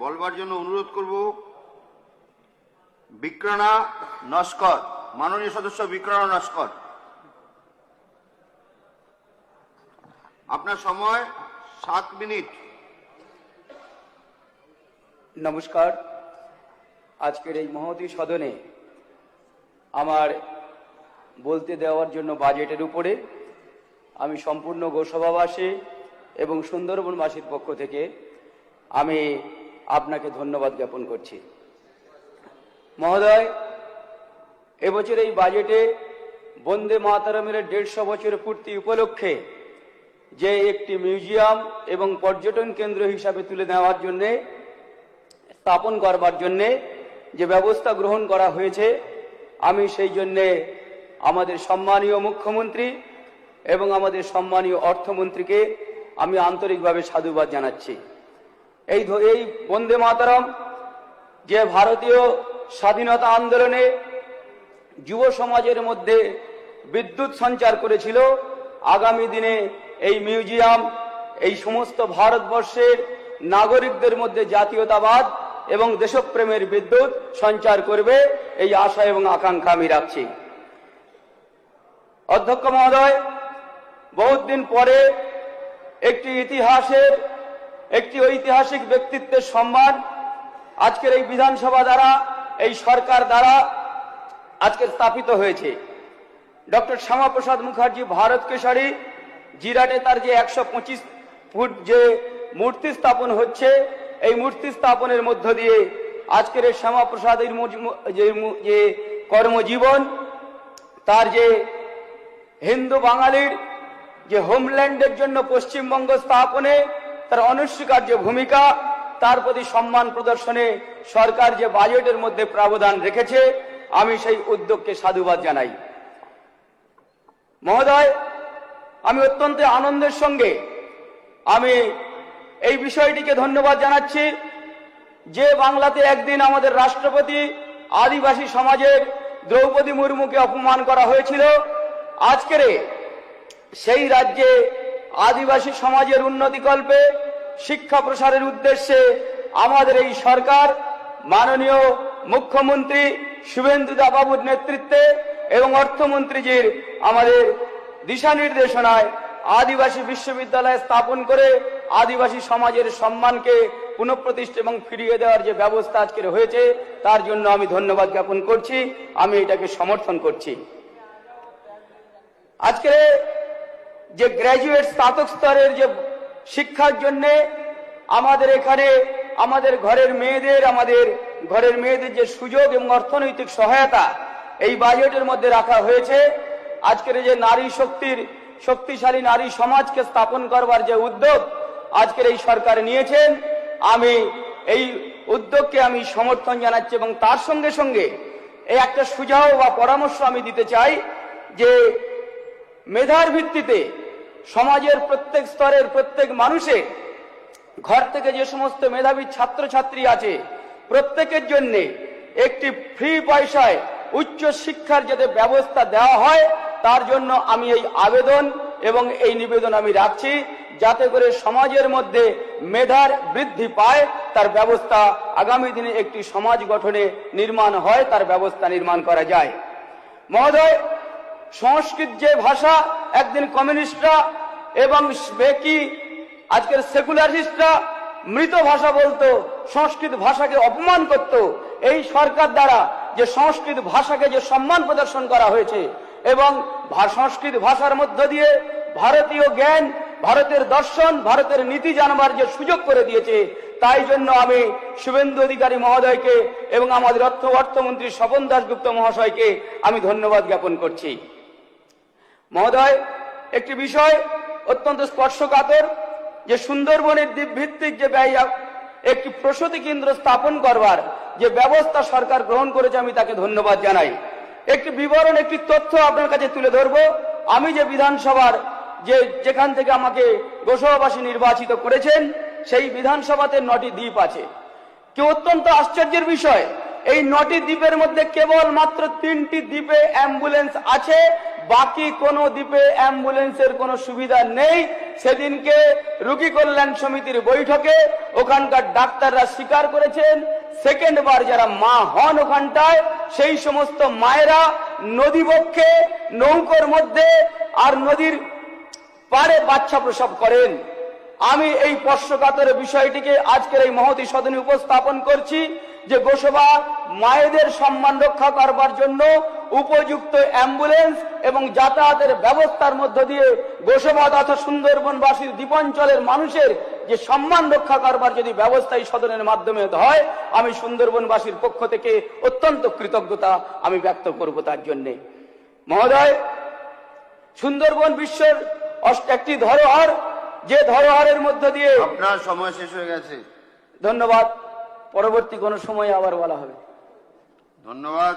বলবার জন্য অনুরোধ করব বিক্রমা নস্কর, মাননীয় সদস্য বিক্রমা নস্কর। আপনার সময় 7 মিনিট। নমস্কার। আজকের এই মহতী সদনে আমার বলতে দেওয়ার জন্য বাজেটের উপরে আমি সম্পূর্ণ গোসভাবাসী এবং সুন্দরবনবাসীর পক্ষ থেকে আমি আপনাকে ধন্যবাদ জ্ঞাপন করছি। মহোদয়, এবছর এই বাজেটে বন্দে মাতরমের 150 বছর পূর্তি উপলক্ষে যে একটি মিউজিয়াম এবং পর্যটন কেন্দ্র হিসাবে তুলে নেওয়ার জন্য স্থাপন করবার জন্য যে ব্যবস্থা গ্রহণ করা হয়েছে, আমি সেই জন্যে আমাদের সম্মানীয় মুখ্যমন্ত্রী এবং আমাদের সম্মানীয় অর্থমন্ত্রীকে আমি আন্তরিকভাবে সাধুবাদ জানাচ্ছি। এই বন্দে মাতরম যে ভারতীয় স্বাধীনতা আন্দোলনে যুব সমাজের মধ্যে বিদ্যুৎ সঞ্চার করেছিল, আগামী দিনে এই মিউজিয়াম এই সমস্ত ভারতবর্ষের নাগরিকদের মধ্যে জাতীয়তাবাদ এবং দেশপ্রেমের বিদ্যুৎ সঞ্চার করবে, এই আশা এবং আকাঙ্ক্ষা আমি রাখছি। অধ্যক্ষ মহোদয়, বহুত দিন পরে একটি ঐতিহাসিক ব্যক্তিত্বের সম্মান আজকের এই বিধানসভা দ্বারা, এই সরকার দ্বারা আজকে স্থাপিত হয়েছে। ডক্টর শ্যামাপ্রসাদ মুখার্জি ভারত কেশরী জিরাটে তার যে 125 ফুট যে মূর্তি স্থাপন হচ্ছে, এই মূর্তি স্থাপনের মধ্য দিয়ে আজকের এই শ্যামাপ্রসাদের যে কর্মজীবন, তার যে হিন্দু বাঙালির যে হোমল্যান্ডের জন্য পশ্চিমবঙ্গ স্থাপনে তার অনস্বীকার্য ভূমিকা, তার প্রতি সম্মান প্রদর্শনে সরকার যে বাজেটের মধ্যে প্রাবধান রেখেছে, আমি সেই উদ্যোগকে সাধুবাদ জানাই। মহোদয়, আমি অত্যন্ত আনন্দের সঙ্গে আমি এই বিষয়টিকে ধন্যবাদ জানাচ্ছি যে বাংলাতে একদিন আমাদের রাষ্ট্রপতি আদিবাসী সমাজের দ্রৌপদী মুর্মুকে অপমান করা হয়েছিল, আজকের সেই রাজ্যে আদিবাসী সমাজের উন্নতিকল্পে শিক্ষা প্রসারের উদ্দেশ্যে আমাদের এই সরকার মাননীয় মুখ্যমন্ত্রী শুভেন্দুদা বাবুর নেতৃত্বে এবং অর্থমন্ত্রীজির আমাদের দিশা নির্দেশনায় আদিবাসী বিশ্ববিদ্যালয় স্থাপন করে আদিবাসী সমাজের সম্মানকে পুনঃপ্রতিষ্ঠা এবং ফিরিয়ে দেওয়ার যে ব্যবস্থা আজকের হয়েছে, তার জন্য আমি ধন্যবাদ জ্ঞাপন করছি, আমি এটাকে সমর্থন করছি। আজকে যে গ্র্যাজুয়েট স্নাতক স্তরের যে শিক্ষার জন্য আমাদের এখানে আমাদের ঘরের মেয়েদের যে সুযোগ এবং অর্থনৈতিক সহায়তা এই বাজেটের মধ্যে রাখা হয়েছে, আজকের যে শক্তিশালী নারী সমাজকে স্থাপন করবার যে উদ্যোগ আজকের এই সরকার নিয়েছেন, আমি এই উদ্যোগকে আমি সমর্থন জানাচ্ছি এবং তার সঙ্গে সঙ্গে এই একটা সুঝাও বা পরামর্শ আমি দিতে চাই যে মেধার ভিত্তিতে সমাজের প্রত্যেক স্তরের প্রত্যেক মানুষের ঘর থেকে যে সমস্ত মেধাবী ছাত্রছাত্রী আছে, প্রত্যেকের জন্য একটি ফ্রি পয়সায় উচ্চ শিক্ষার যাতে ব্যবস্থা দেওয়া হয়, তার জন্য আমি এই আবেদন এবং এই নিবেদন আমি রাখছি, যাতে করে সমাজের মধ্যে মেধার বৃদ্ধি পায়, তার ব্যবস্থা আগামী দিনে একটি সমাজ গঠনে নির্মাণ হয়, তার ব্যবস্থা নির্মাণ করা যায়। মহোদয়, সংস্কৃত যে ভাষা একদিন কমিউনিস্টরা এবং আজকের সেকুলারিস্টরা মৃত ভাষা বলতো, সংস্কৃত ভাষাকে অপমান করত, এই সরকার দ্বারা যে সংস্কৃত ভাষাকে যে সম্মান প্রদর্শন করা হয়েছে এবং সংস্কৃত ভাষার মধ্য দিয়ে ভারতীয় জ্ঞান, ভারতের দর্শন, ভারতের নীতি জানবার যে সুযোগ করে দিয়েছে, তাই জন্য আমি শুভেন্দু অধিকারী মহোদয়কে এবং আমাদের অর্থমন্ত্রী স্বপন দাশগুপ্ত মহাশয়কে আমি ধন্যবাদ জ্ঞাপন করছি। মহোদয়, একটি বিষয় অত্যন্ত স্পর্শকাতর যে সুন্দরবনের দ্বীপভিত্তিক যে একটি প্রসূতি কেন্দ্র স্থাপন করবার যে ব্যবস্থা সরকার গ্রহণ করেছে, আমি তাকে ধন্যবাদ জানাই। একটি বিবরণ, একটি তথ্য আপনার কাছে তুলে ধরব। আমি যে বিধানসভার যেখান থেকে আমাকে গোসবাবাসী নির্বাচিত করেছেন, সেই বিধানসভাতে 9টি দ্বীপ আছে। কি অত্যন্ত আশ্চর্যের বিষয়, এই 9টি দ্বীপের মধ্যে কেবল মাত্র 3টি দ্বীপে অ্যাম্বুলেন্স আছে, বাকি কোনো দ্বীপে অ্যাম্বুলেন্সের কোনো সুবিধা নেই। সেদিনকে রোগী কল্যাণ সমিতির বৈঠকে ওখানকার ডাক্তাররা স্বীকার করেছেন সেকেন্ড বার যারা মা হন ওখানটায় সেই সমস্ত মায়েরা নদীবক্ষে নৌকোর মধ্যে আর নদীর পাড়ে বাচ্চা প্রসব করেন। আমি এই স্পর্শকাতর বিষয়টিকে আজকের এই মহতী সদনে উপস্থাপন করছি যে গোসবা মায়েদের সম্মান রক্ষা করবার জন্য উপযুক্ত অ্যাম্বুলেন্স এবং যাতায়াতের ব্যবস্থার মধ্য দিয়ে গোসবা তথা সুন্দরবনবাসীর দ্বীপাঞ্চলের মানুষের যে সম্মান রক্ষা করবার যদি ব্যবস্থা এই সদনের মাধ্যমে হয়, আমি সুন্দরবনবাসীর পক্ষ থেকে অত্যন্ত কৃতজ্ঞতা আমি ব্যক্ত করব তার জন্যে। মহোদয়, সুন্দরবন বিশ্বের একটি ধরোহর, যে ধরোহরের মধ্য দিয়ে আপনার সময় শেষ হয়ে গেছে। ধন্যবাদ, পরবর্তী কোনো সময় আবার বলা হবে। ধন্যবাদ।